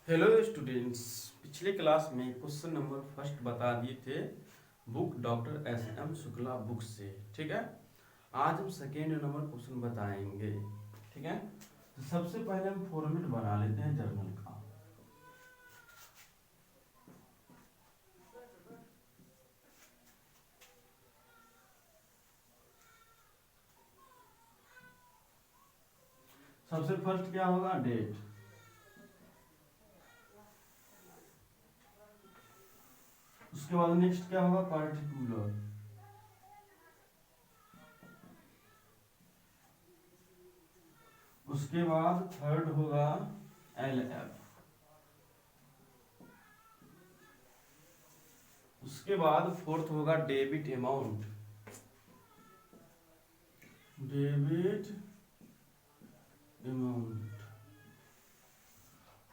Hello students, पिछले class में question number first बता दिए थे book doctor SM. Shukla book से। ठीक है, आज हम सेकेंड नंबर क्वेश्चन बताएंगे। ठीक है, तो सबसे पहले हम फॉर्मेट बना लेते हैं जर्नल का। सबसे फर्स्ट क्या होगा, डेट। उसके बाद नेक्स्ट क्या होगा, पार्टिकुलर। उसके बाद थर्ड होगा LF। उसके बाद फोर्थ होगा डेबिट अमाउंट। Debit amount.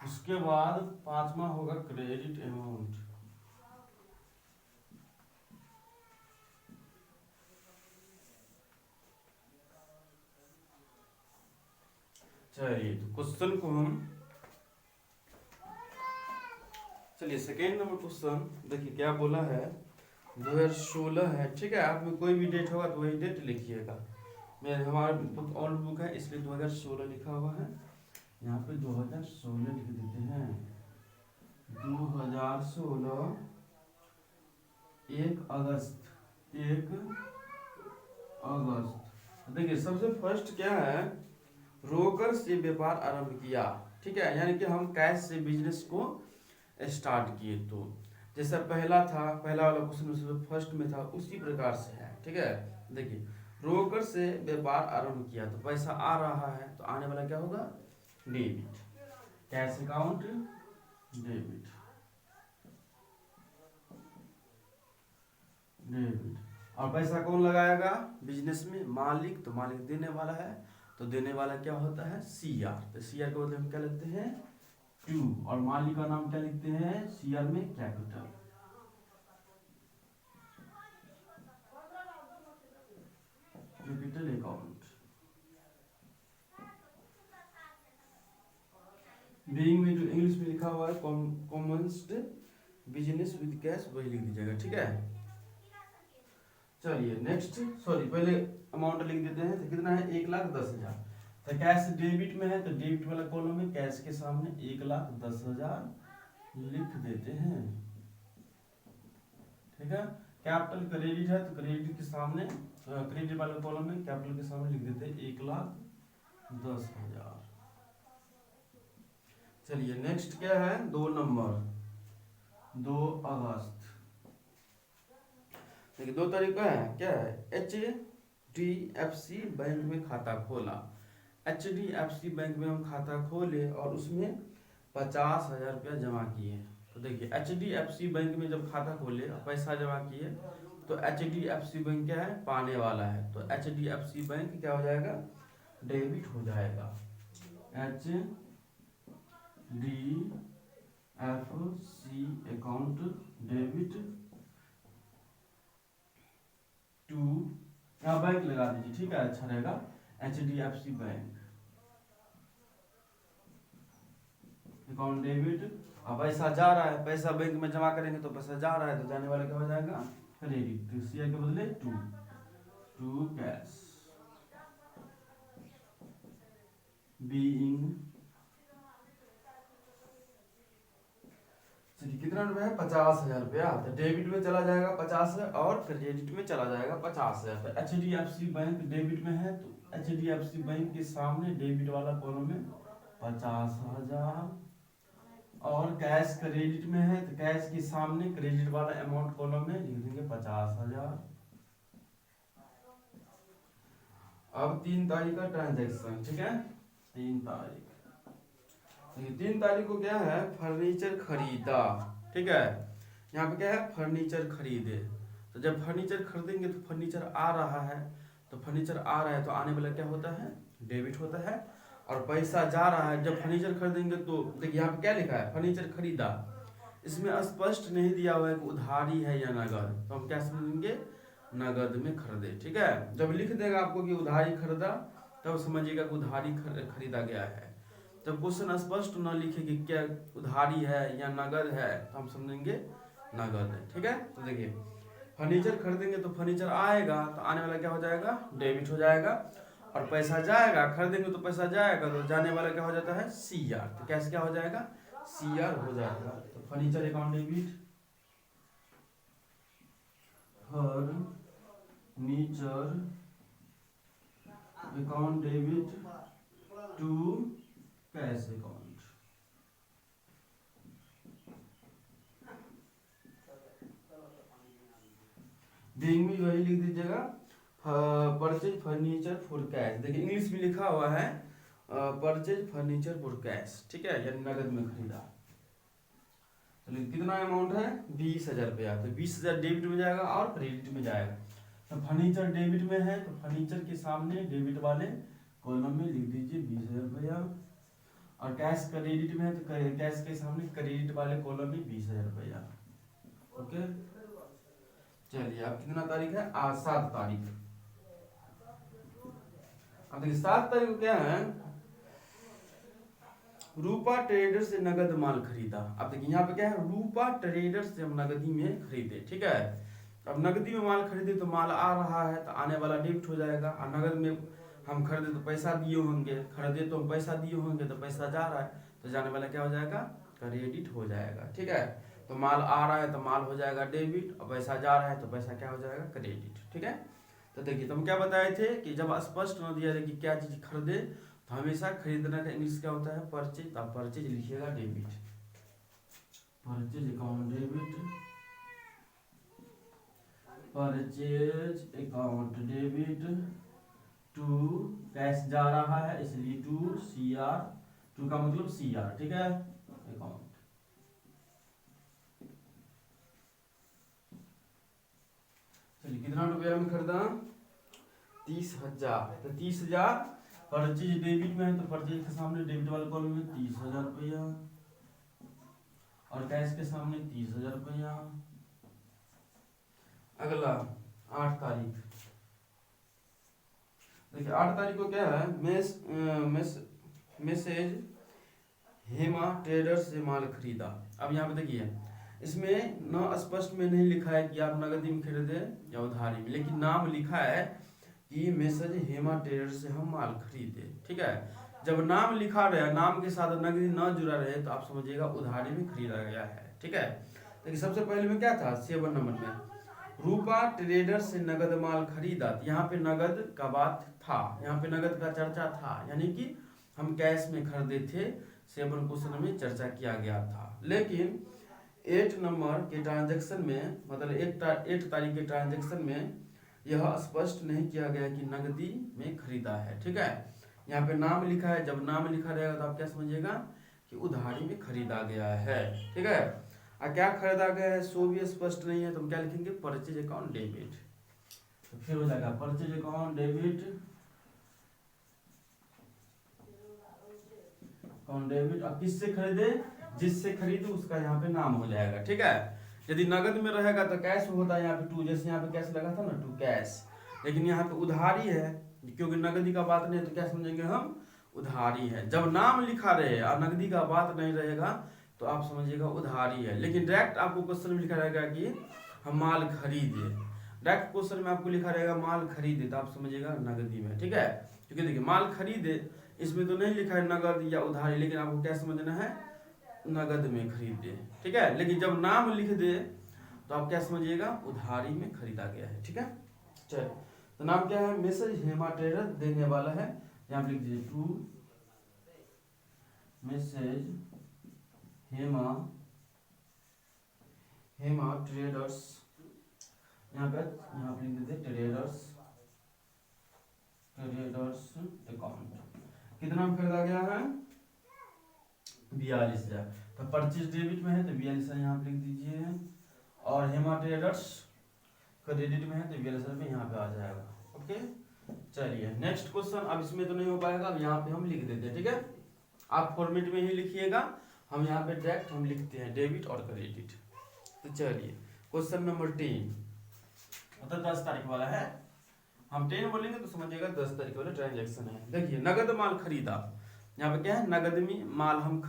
उसके बाद पांचवा होगा क्रेडिट अमाउंट। चलिए, तो क्वेश्चन को हम चलिए सेकेंड नंबर क्वेश्चन देखिए क्या बोला है। 2016 है। ठीक है, आप में कोई भी डेट होगा तो वही डेट लिखिएगा। मेरे हमारा बुक ओल्ड बुक है इसलिए 2016 लिखा हुआ है। यहाँ पे 2016 लिख देते हैं। 2016 1 अगस्त। 1 अगस्त। देखिए सबसे फर्स्ट क्या है, रोकर से व्यापार आरंभ किया। ठीक है, यानी कि हम कैश से बिजनेस को स्टार्ट किए। तो जैसा पहला था, पहला वाला क्वेश्चन उसमें फर्स्ट में था, उसी प्रकार से है। ठीक है, देखिए रोकर से व्यापार आरंभ किया तो पैसा आ रहा है तो आने वाला क्या होगा, debit. Cash account debit. Debit. और पैसा कौन लगाएगा बिजनेस में, मालिक। तो मालिक देने वाला है तो देने वाला क्या होता है, CR। तो CR को हम क्या लिखते हैं, 2। और मालिक का नाम क्या लिखते हैं CR में, कैपिटल। Capital account. बीइंग में जो इंग्लिश में लिखा हुआ है कॉमन्स्ड बिजनेस विद कैश, वही लिख दीजिएगा। ठीक है, चलिए नेक्स्ट। सॉरी, पहले अमाउंट लिख देते हैं। तो कितना है, 1,10,000। तो कैश डेबिट में है तो डेबिट वाला कॉलम में कैश के सामने 1,10,000 लिख देते हैं। ठीक है, कैपिटल क्रेडिट है तो क्रेडिट के सामने क्रेडिट वाले कॉलम में कैपिटल के सामने लिख देते हैं 1,10,000। चलिए नेक्स्ट क्या है, 2 नंबर। 2 अगस्त। देखिए 2 तारीख का है, क्या है, HDFC बैंक में खाता खोला। HDFC बैंक में हम खाता खोले और उसमें 50,000 रुपया जमा किए। तो देखिए HDFC बैंक में जब खाता खोले और पैसा जमा किए तो HDFC बैंक क्या है, पाने वाला है। तो HDFC बैंक क्या हो जाएगा, डेबिट हो जाएगा। HDFC अकाउंट डेबिट टू, यहाँ बैंक लगा दीजिए। ठीक है, अच्छा रहेगा। HDFC bank account debit. अब पैसा जा रहा है, पैसा बैंक में जमा करेंगे तो पैसा जा रहा है तो जाने वाला क्या हो जाएगा, क्रेडिट। तो CR के बदले 2 कैश। बीइंग, चलिए कितना रुपया है, 50,000 रुपया। तो डेबिट में चला जाएगा 50 और क्रेडिट में चला जाएगा 50,000। तो HDFC बैंक डेबिट में है तो HDFC बैंक के सामने डेबिट वाला कॉलम में 50,000 और कैश क्रेडिट में है तो कैश के सामने क्रेडिट वाला अमाउंट कॉलम में लिख देंगे 50,000। अब 3 तारीख का ट्रांजैक्शन। ठीक है, 3 तारीख। 3 तारीख को क्या है, फर्नीचर खरीदा। ठीक है, यहाँ पे क्या है, फर्नीचर खरीदे। तो जब फर्नीचर खरीदेंगे तो फर्नीचर आ रहा है, तो फर्नीचर आ रहा है तो आने वाला क्या होता है, डेबिट होता है। और पैसा जा रहा है, जब फर्नीचर खरीदेंगे तो देखिए यहाँ पे क्या लिखा है, फर्नीचर खरीदा। इसमें स्पष्ट नहीं दिया हुआ है कि उधारी है या नगद, तो हम क्या समझेंगे, नगद में खरीदे। ठीक है, जब लिख देगा आपको कि उधारी खरीदा तब समझिएगा कि उधारी खरीदा गया है। जब क्वेश्चन स्पष्ट न लिखे कि क्या उधारी है या नगद है तो हम समझेंगे नगद है। ठीक है, तो देखिए फर्नीचर खरीदेंगे तो फर्नीचर आएगा तो आने वाला क्या हो जाएगा, डेबिट हो जाएगा। और पैसा जाएगा, खरीदेंगे तो पैसा जाएगा तो जाने वाला क्या हो जाता है, CR। तो कैसे क्या हो जाएगा, CR हो जाएगा। तो furniture account debit, furniture account debit to cash account. Being में वही लिख दीजिएगा, परचेज फर्नीचर फॉर कैश। देखिए इंग्लिश में लिखा हुआ है परचेज फर्नीचर फॉर कैश, ठीक है, यानी नगद में खरीदा। चलिए कितना अमाउंट है, 20,000 रुपया। तो 20,000 डेबिट में जाएगा और क्रेडिट में जाएगा। तो फर्नीचर डेबिट में है तो फर्नीचर के सामने डेबिट वाले कॉलम में लिख दीजिए 20,000 रुपया। और कैश क्रेडिट में है तो कैश के सामने क्रेडिट वाले कॉलम में 20,000 रुपया। ओके, चलिए अब कितना तारीख है, आज 7 तारीख। अब देखिए 7 तारीख को क्या है, रूपा ट्रेडर्स से नगद माल खरीदा। अब देखिए यहाँ पे क्या है, रूपा ट्रेडर्स से हम नगदी में खरीदे। ठीक है, अब नगदी में माल खरीदे तो माल आ रहा है तो आने वाला डेबिट हो जाएगा। और नगद में हम खरीदे तो पैसा दिए होंगे, खरीदे तो हम पैसा दिए होंगे तो पैसा जा रहा है तो जाने वाला क्या हो जाएगा, क्रेडिट हो जाएगा। ठीक है, तो माल आ रहा है तो माल हो जाएगा डेबिट, और पैसा जा रहा है तो पैसा क्या हो जाएगा, क्रेडिट। ठीक है, तो देखिए तुम क्या बताए थे कि जब स्पष्ट न दिया जाए कि क्या चीज खरीदे तो हमेशा खरीदना का इंग्लिश क्या होता है, परचेज। तो परचेज लिखिएगा debit, purchase account debit, purchase account debit to cash जा रहा है इसलिए टू CR, टू का मतलब CR। ठीक है, अकाउंट। चलिए कितना रुपया में खरीदा, 30,000। तो 30,000 परचेज डेबिट में है तो परचेज के सामने डेबिट वाले कॉलम में 30,000 रुपया और कैश के सामने 30,000 रुपया। अगला 8 तारीख, देखिए 8 तारीख को क्या है, मैसेज हेमा ट्रेडर्स से माल खरीदा। अब यहाँ पे देखिए इसमें न स्पष्ट में नहीं लिखा है कि आप नगदी में खरीदे या उधारी में, लेकिन नाम लिखा है कि मैसेज हेमा ट्रेडर्स से हम माल खरीदे। ठीक है, जब नाम लिखा रहे, नाम के साथ नगदी न जुड़ा रहे तो आप समझिएगा उधारी में खरीदा गया है। ठीक है, देखिए सबसे पहले में क्या था, 7 नंबर में रूपा ट्रेडर्स से नगद माल खरीदा। यहाँ पे नगद का बात था, यहाँ पे नगद का चर्चा था, यानी कि हम कैश में खरीदे थे। 7 क्वेश्चन में चर्चा किया गया था। लेकिन 8 नंबर के ट्रांजैक्शन में, मतलब 8 तारीख के ट्रांजैक्शन में यह स्पष्ट नहीं किया गया कि नगदी में खरीदा है। ठीक है, यहाँ पे नाम लिखा है, जब नाम लिखा रहेगा तो आप क्या समझिएगा कि उधारी में खरीदा गया है। ठीक है, और क्या खरीदा गया है सो भी स्पष्ट नहीं है तो हम क्या लिखेंगे, परचेज अकाउंट डेबिट। तो फिर हो जाएगा purchase account debit, account debit. अब किससे खरीदे, जिससे खरीदे उसका यहाँ पे नाम हो जाएगा। ठीक है, यदि नगद में रहेगा तो कैश होता है यहाँ पे टू, जैसे यहाँ पे कैश लगा था ना, टू कैश। लेकिन यहाँ पे उधारी है, क्योंकि नगदी का बात नहीं है तो क्या समझेंगे हम, उधारी है। जब नाम लिखा रहे और नगदी का बात नहीं रहेगा तो आप समझिएगा उधारी है। लेकिन डायरेक्ट आपको क्वेश्चन में लिखा रहेगा कि हम माल खरीदे, डायरेक्ट क्वेश्चन में आपको लिखा रहेगा माल खरीदे तो आप समझिएगा नगदी में। ठीक है, क्योंकि देखिए माल खरीदे इसमें तो नहीं लिखा है नगद या उधारी, लेकिन आपको क्या समझना है, नगद में खरीदे। ठीक है, लेकिन जब नाम लिख दे तो आप क्या समझिएगा, उधारी में खरीदा गया है। ठीक है, चलिए तो नाम क्या है, मैसेज हेमा ट्रेडर देने वाला है, यहाँ पे लिख दीजिए टू मैसेज हेमा ट्रेडर्स, यहाँ पे लिख देते ट्रेडर्स अकाउंट। कितना में खरीदा गया है, 42,000। तो परचेज डेबिट में है तो 42,000 यहाँ पे लिख दीजिए, और हेमा ट्रेडर्स क्रेडिट में है तो 42,000 में यहाँ पे आ जाएगा। ओके, चलिए नेक्स्ट क्वेश्चन। अब इसमें तो नहीं हो पाएगा, अब यहाँ पे हम लिख देते हैं। ठीक है, आप फॉर्मेट में ही लिखिएगा, हम यहाँ पे डायरेक्ट हम लिखते हैं डेबिट और क्रेडिट। तो चलिए क्वेश्चन नंबर 10, मतलब 10 तारीख वाला है। हम 10 बोलेंगे तो समझिएगा 10 तारीख वाला ट्रांजेक्शन है। देखिए नगद माल खरीदा, यहाँ पे क्या है, नगद में माल हम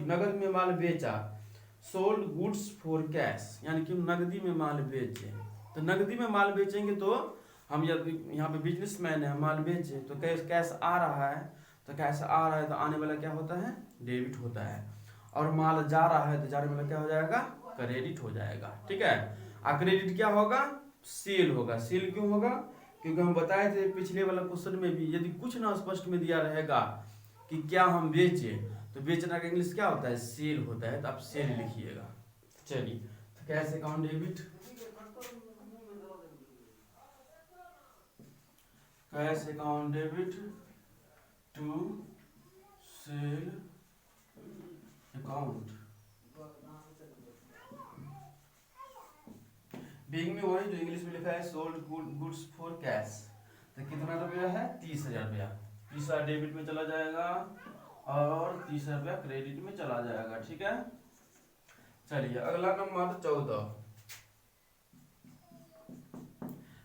नगद में माल बेचा, सोल्ड गुड्स फॉर कैश, यानी कि नगदी में माल बेचे। तो नगदी में माल बेचेंगे तो हम यदि यहाँ पे बिजनेसमैन है, माल बेचे तो कैश कैश आ रहा है, तो कैश आ रहा है तो आने वाला क्या होता है, डेबिट होता है। और माल जा रहा है तो जाने वाला क्या हो जाएगा, क्रेडिट हो जाएगा। ठीक है, और क्रेडिट क्या होगा, सेल होगा। सेल क्यों होगा, क्योंकि हम बताए थे पिछले वाला क्वेश्चन में भी, यदि कुछ ना स्पष्ट में दिया रहेगा कि क्या हम बेचे, तो बेचना का इंग्लिश क्या होता है, सेल होता है, तो आप सेल लिखिएगा। चलिए, तो cash account debit, cash account debit to sale account. Being में वही जो इंग्लिश में लिखा है, सोल्ड गुड्स फॉर कैश। तो कितना रुपया है, 30,000 रुपया। 30,000 डेबिट में चला जाएगा और 30,000 रुपया क्रेडिट में चला जाएगा। ठीक है, चलिए अगला नंबर 14।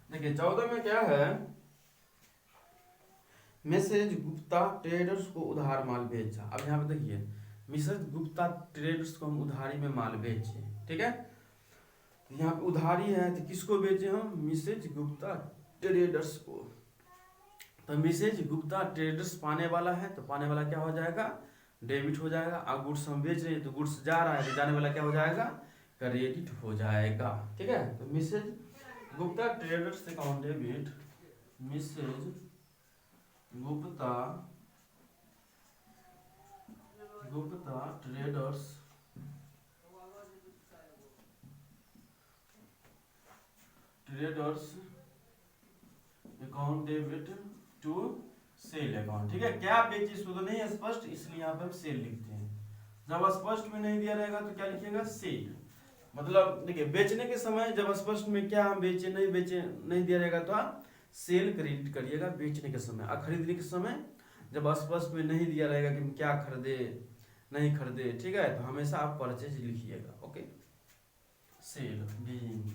देखिए 14 में क्या है, मिसेज गुप्ता ट्रेडर्स को उधार माल बेचा। अब यहाँ पे देखिए, मिसेज गुप्ता ट्रेडर्स को हम उधारी में माल बेचे। ठीक है, तो यहाँ पे उधारी है तो किसको बेचे हम, मिसेज गुप्ता ट्रेडर्स को। तो मिसेज गुप्ता ट्रेडर्स पाने वाला है, तो पाने वाला क्या हो जाएगा, डेबिट हो जाएगा। और गुड्स हम बेच रहे हैं तो गुड्स जा रहा है तो जाने वाला क्या हो जाएगा, क्रेडिट हो जाएगा। ठीक है, तो Mrs Gupta Traders account debit, Mrs Gupta Traders account debit to sale account. ठीक है, क्या बेची इसको तो नहीं है स्पष्ट, इसलिए यहाँ पे हम सेल लिखते हैं। जब स्पष्ट में नहीं दिया रहेगा तो क्या लिखिएगा, सेल। मतलब देखिए, बेचने के समय जब स्पष्ट में क्या हम बेचे नहीं दिया रहेगा तो आप सेल क्रेडिट करिएगा बेचने के समय। और खरीदने के समय जब स्पष्ट में नहीं दिया रहेगा कि हम क्या खरीदे नहीं खरीदे, ठीक है, तो हमेशा आप परचेज लिखिएगा। ओके, सेल बीइंग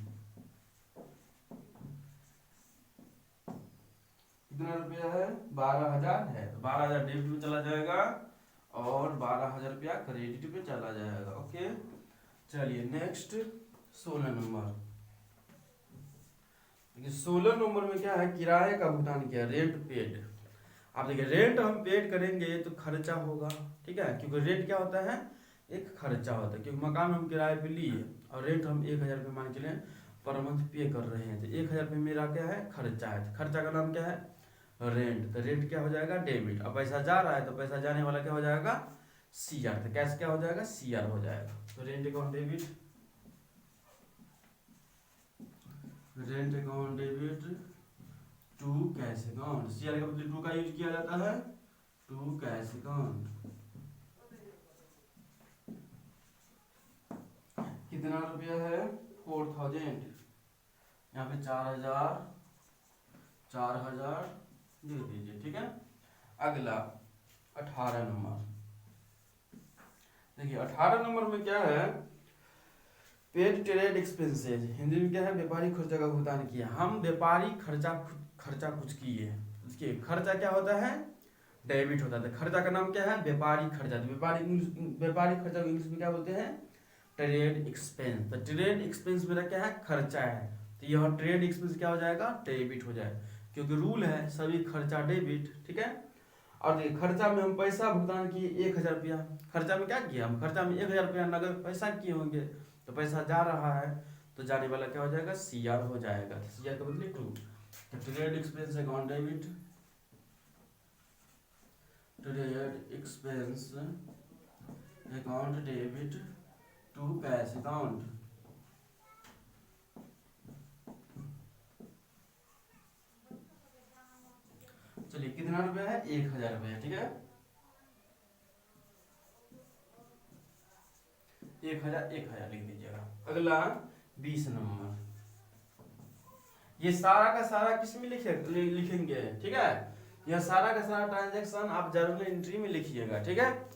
कितना रुपया है, 12,000 है, तो 12,000 डेबिट में चला जाएगा और 12,000 रुपया क्रेडिट में चला जाएगा। ओके, चलिए नेक्स्ट 16 नंबर। 16 नंबर में क्या है, किराए का भुगतान किया, रेंट पेड। आप देखिए, रेंट हम पेड करेंगे तो खर्चा होगा। ठीक है, क्योंकि रेंट क्या होता है, एक खर्चा होता है। क्योंकि मकान हम किराए पे लिए और रेंट हम 1,000 रुपये मान के लिए पर मंथ पे कर रहे हैं, तो 1,000 रुपये मेरा क्या है, खर्चा है। तो खर्चा का नाम क्या है, रेंट। तो रेंट क्या हो जाएगा, डेबिट। अब पैसा जा रहा है तो पैसा जाने वाला क्या हो जाएगा, सीआर। तो कैश क्या हो जाएगा, सीआर हो जाएगा। तो rent account debit, rent account debit to cash account. CR का मतलब टू का यूज किया जाता है, टू कैश अकाउंट। कितना रुपया है, 4,000। यहाँ पे 4,000 दे दीजिए। ठीक है, अगला 18 नंबर। देखिए 18 नंबर में क्या है, पेड ट्रेड एक्सपेंसेज। हिंदी में क्या है, व्यापारिक खर्चा का भुगतान किया। हम व्यापारिक खर्चा कुछ किए। देखिए खर्चा क्या होता है, डेबिट होता है। खर्चा का नाम क्या है, व्यापारिक खर्चा। व्यापारिक खर्चा को इंग्लिश में क्या बोलते हैं, ट्रेड एक्सपेंस। तो ट्रेड एक्सपेंस मेरा क्या है, खर्चा है, तो यह ट्रेड एक्सपेंस क्या हो जाएगा, डेबिट हो जाएगा। क्योंकि रूल है सभी खर्चा डेबिट। ठीक है, और देखिए खर्चा में हम पैसा भुगतान किए 1,000 रुपया। खर्चा में क्या किया हम, खर्चा में 1,000 रुपया नगद पैसा किए होंगे, तो पैसा जा रहा है तो जाने वाला क्या हो जाएगा, सीआर हो जाएगा। तो सीआर का मतलब टू। तो trade expense account debit, trade expense account debit to cash account. चलिए कितना रुपया है, 1,000 रुपया। ठीक है, 1,000 लिख दीजिएगा। अगला 20 नंबर। ये सारा का सारा किस में लिखेंगे, ठीक है, यह सारा का सारा ट्रांजैक्शन आप जर्नल एंट्री में लिखिएगा। ठीक है,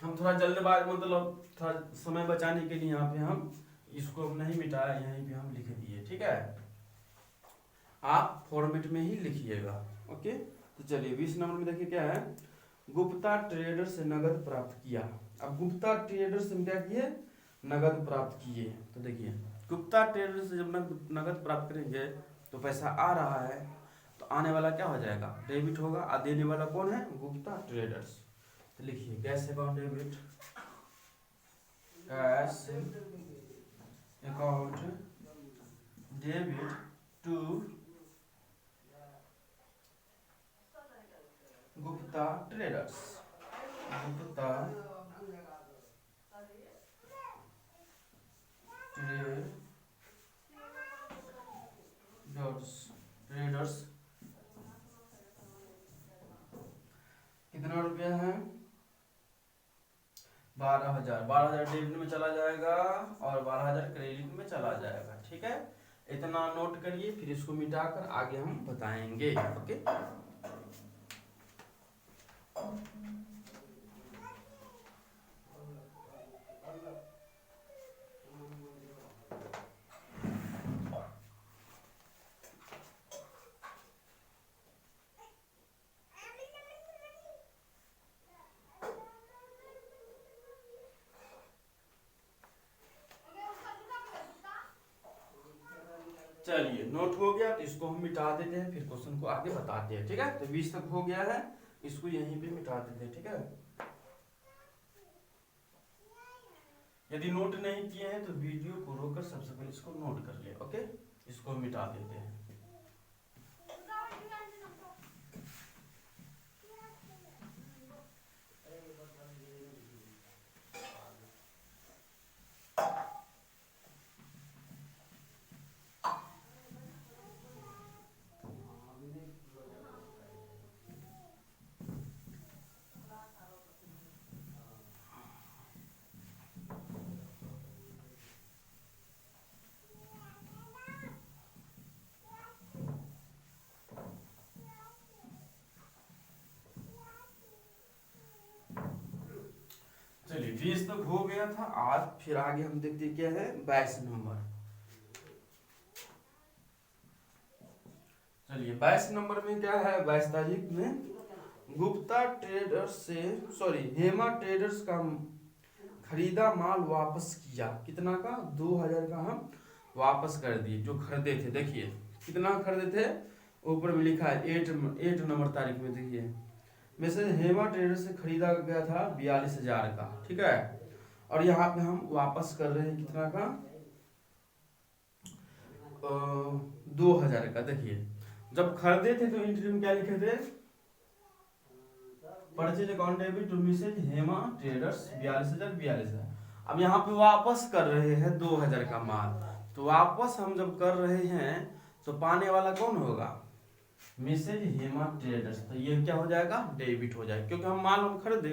हम थोड़ा जल्दबाज मतलब थोड़ा समय बचाने के लिए यहाँ पे हम इसको नहीं मिटाया, यहीं पे हम लिख दिए। ठीक है, आप फॉर्मेट में ही लिखिएगा। ओके, तो चलिए 20 नंबर में देखिए क्या है, गुप्ता ट्रेडर से नगद प्राप्त किया। अब गुप्ता ट्रेडर से हम क्या किए, नगद प्राप्त किए। तो देखिए गुप्ता ट्रेडर से जब नगद प्राप्त करेंगे तो पैसा आ रहा है, तो आने वाला क्या हो जाएगा, डेबिट होगा। और देने वाला कौन है, गुप्ता ट्रेडर्स। तो लिखिए cash account debit, cash account debit to Gupta Traders, Gupta Traders कितना रुपया है, 12,000। 12,000 डेबिट में चला जाएगा और 12,000 क्रेडिट में चला जाएगा। ठीक है, इतना नोट करिए, फिर इसको मिटाकर आगे हम बताएंगे। ओके, चलिए नोट हो गया, तो इसको हम मिटा देते हैं, फिर क्वेश्चन को आगे बताते हैं। ठीक है, तो 20 तक हो गया है, इसको यहीं पे मिटा देते हैं। ठीक है, यदि नोट नहीं किए हैं तो वीडियो को रोककर सबसे पहले इसको नोट कर ले। ओके, इसको मिटा देते हैं। चलिए 20 तक हो गया था आज, फिर आगे हम देखते क्या है 22 नंबर। चलिए 22 नंबर में क्या है, 22 तारीख में गुप्ता ट्रेडर्स से हेमा ट्रेडर्स का खरीदा माल वापस किया। कितना का, 2,000 का हम वापस कर दिए जो खरीदे थे। देखिए कितना खरीदे थे, ऊपर में लिखा है 8 नंबर तारीख में। देखिए मैसेज हेमा ट्रेडर्स से खरीदा गया था 42,000 का। ठीक है, और यहाँ पे हम वापस कर रहे हैं कितना का, 2,000 का। देखिए जब खरीदे थे तो एंट्री में क्या लिखे थे, purchase account debit to Mrs Hema Traders 42,000। अब यहाँ पे वापस कर रहे हैं 2,000 का माल, तो वापस हम जब कर रहे हैं तो पाने वाला कौन होगा, मिसेज हेमा ट्रेडर्स। तो ये क्या हो जाएगा, डेबिट हो जाएगा, क्योंकि हम माल हम खरीदे,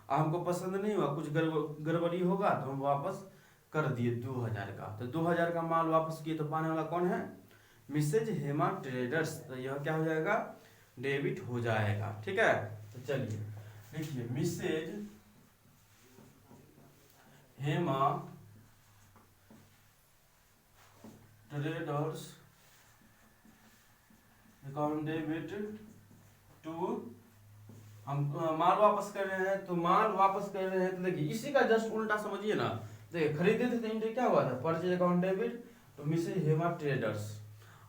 हमको पसंद नहीं हुआ, कुछ गड़बड़ी होगा तो हम वापस कर दिए 2,000 का। तो 2,000 का माल वापस किए तो पाने वाला कौन है, मिसेज हेमा ट्रेडर्स। तो यह क्या हो जाएगा, डेबिट हो जाएगा। ठीक है, तो चलिए देखिए Mrs Hema Traders account debit to, हम माल वापस कर रहे हैं, तो माल वापस कर रहे हैं तो देखिए इसी का जस्ट उल्टा समझिए ना। देखिए खरीदे थे तो एंट्री क्या हुआ था, परचेज अकाउंट डेबिट तो मिसेज हेमा ट्रेडर्स,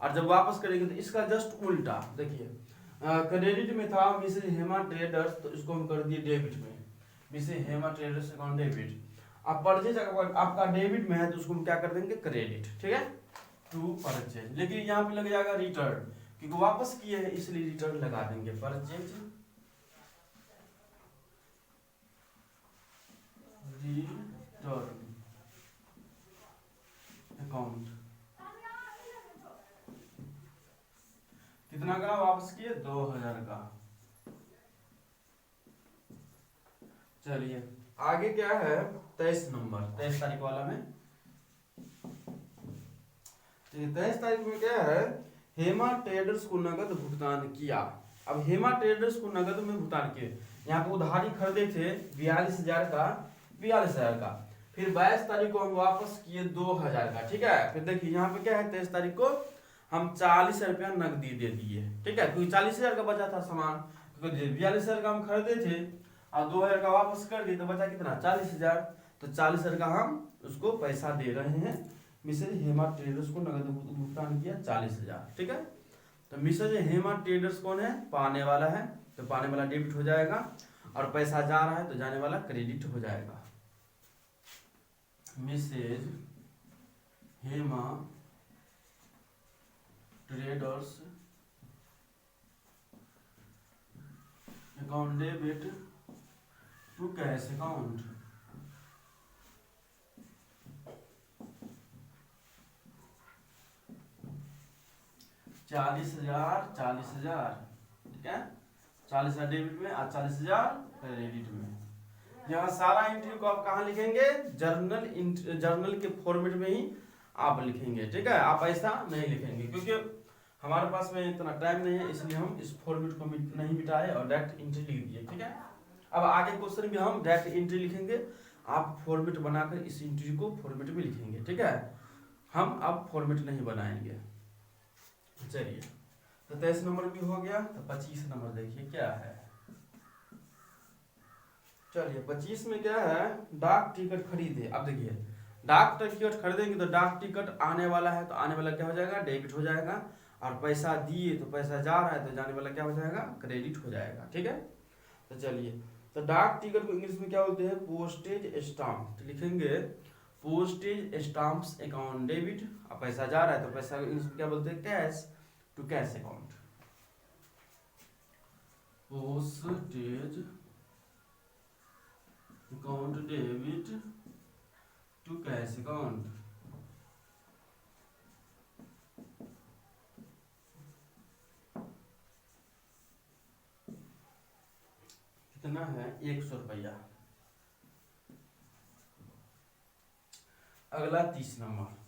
और जब वापस करेंगे तो इसका जस्ट उल्टा। देखिए क्रेडिट में था मिसेज हेमा ट्रेडर्स, तो इसको हम कर दिए डेबिट में, Mrs Hema Traders account debit. अब परचेज आपका डेबिट में है तो उसको हम क्या कर देंगे, क्रेडिट। ठीक है, टू परचेज। लेकिन यहाँ पे लग जाएगा रिटर्न, क्योंकि वापस किए हैं इसलिए रिटर्न लगा देंगे, परचेज रिटर्न अकाउंट। कितना का वापस किए, 2,000 का। चलिए आगे क्या है, 23 नंबर, 23 तारीख वाला में। 23 तारीख में क्या है, हेमा ट्रेडर्स को नगद भुगतान किया। अब हेमा ट्रेडर्स को नगद में भुगतान किए, यहाँ पे उधारी खरीदे थे 42,000 का, 42,000 का, फिर 22 तारीख को हम वापस किए 2,000 का। ठीक है, फिर देखिए यहाँ पे क्या है, 23 तारीख को हम 40 रुपया नकदी दे दिए। ठीक है, क्योंकि 40,000 का बचा था सामान, तो 42,000 का हम खरीदे थे और 2,000 का वापस कर दिए तो बचा कितना 40,000। तो 40,000 का हम उसको पैसा दे रहे हैं। मिसेज हेमा ट्रेडर्स को नगद भुगतान किया 40,000। ठीक है, तो मिसेज हेमा ट्रेडर्स कौन है, पाने वाला है, तो पाने वाला डेबिट हो जाएगा और पैसा जा रहा है तो जाने वाला क्रेडिट हो जाएगा। Mrs Hema Traders account debit to cash account. चालीस हजार, ठीक है, 40,000 डेबिट में और 40,000 क्रेडिट में। यहाँ सारा एंट्री को आप कहाँ लिखेंगे, जर्नल के फॉर्मेट में ही आप लिखेंगे। ठीक है, आप ऐसा नहीं लिखेंगे क्योंकि हमारे पास में इतना टाइम नहीं है, इसलिए हम इस फॉर्मेट को नहीं मिटाए और डायरेक्ट एंट्री लिख दिए। ठीक है, अब आगे क्वेश्चन भी हम डायरेक्ट एंट्री लिखेंगे, आप फॉर्मेट बनाकर इस एंट्री को फॉर्मेट में लिखेंगे। ठीक है, हम अब फॉर्मेट नहीं बनाएंगे। चलिए, तो 23 नंबर भी हो गया, तो 25 नंबर देखिए क्या है। चलिए 25 में क्या है, डाक टिकट खरीदे। अब देखिए डाक टिकट खरीदेंगे तो डाक टिकट आने वाला है तो आने वाला क्या हो जाएगा, डेबिट हो जाएगा, और पैसा दिए तो पैसा जा रहा है तो जाने वाला क्या हो जाएगा, क्रेडिट हो जाएगा। ठीक है, तो चलिए, तो डाक टिकट को इंग्लिश में क्या बोलते हैं, पोस्टेज स्टाम्प। तो लिखेंगे पोस्टेज स्टाम्प्स अकाउंट डेबिट, और पैसा जा रहा है तो पैसा इंग्लिश में क्या बोलते हैं, cash to cash account. Postage account debit to cash account. कितना है, 100 रुपया। अगला 30 नंबर,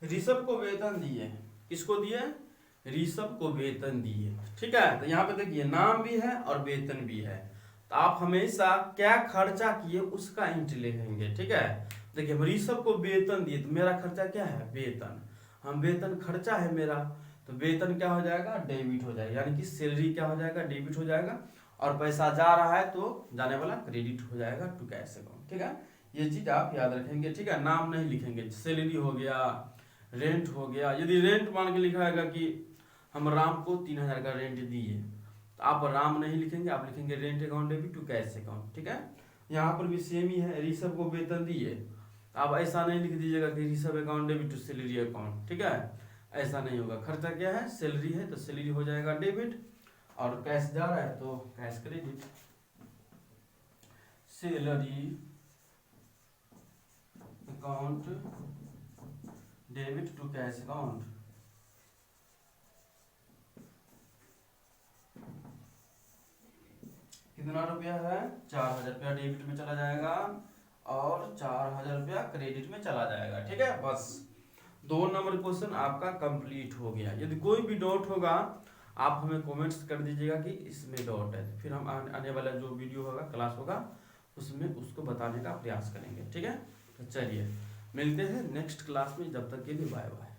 ऋषभ को वेतन दिए। किसको दिए, ऋषभ को वेतन दिए। ठीक है, तो यहाँ पे देखिए नाम भी है और वेतन भी है, तो आप हमेशा क्या खर्चा किए उसका एंट्री लिखेंगे। ठीक है, देखिए ऋषभ को वेतन दिए तो मेरा खर्चा क्या है, वेतन। हम वेतन खर्चा है मेरा, तो वेतन क्या हो जाएगा, डेबिट हो जाएगा, यानी कि सैलरी क्या हो जाएगा, डेबिट हो जाएगा, और पैसा जा रहा है तो जाने वाला क्रेडिट हो जाएगा टू कैश अकाउंट। ठीक है, ये चीज आप याद रखेंगे। ठीक है, नाम नहीं लिखेंगे, सैलरी हो गया, रेंट हो गया। यदि रेंट मान के लिखा है कि हम राम को 3,000 का रेंट दिए तो आप राम नहीं लिखेंगे, आप लिखेंगे rent account debit to cash account. ठीक है, यहाँ पर भी सेम ही है, ऋषभ को वेतन दिए, आप ऐसा नहीं लिख दीजिएगा कि Rishabh account debit to salary account. ठीक है, ऐसा नहीं होगा। खर्चा क्या है, सैलरी है तो सैलरी हो जाएगा डेबिट, और कैश जा रहा है तो cash credit. Salary account debit to cash account. कितना रुपया है, 4,000 रुपया डेबिट में चला जाएगा और 4,000 रुपया क्रेडिट में चला जाएगा। ठीक है, बस 2 नंबर क्वेश्चन आपका कंप्लीट हो गया। यदि कोई भी डाउट होगा आप हमें कमेंट्स कर दीजिएगा कि इसमें डाउट है, फिर हम आने वाला जो वीडियो होगा, क्लास होगा, उसमें उसको बताने का प्रयास करेंगे। ठीक है, तो चलिए मिलते हैं नेक्स्ट क्लास में, जब तक के लिए बाय बाय।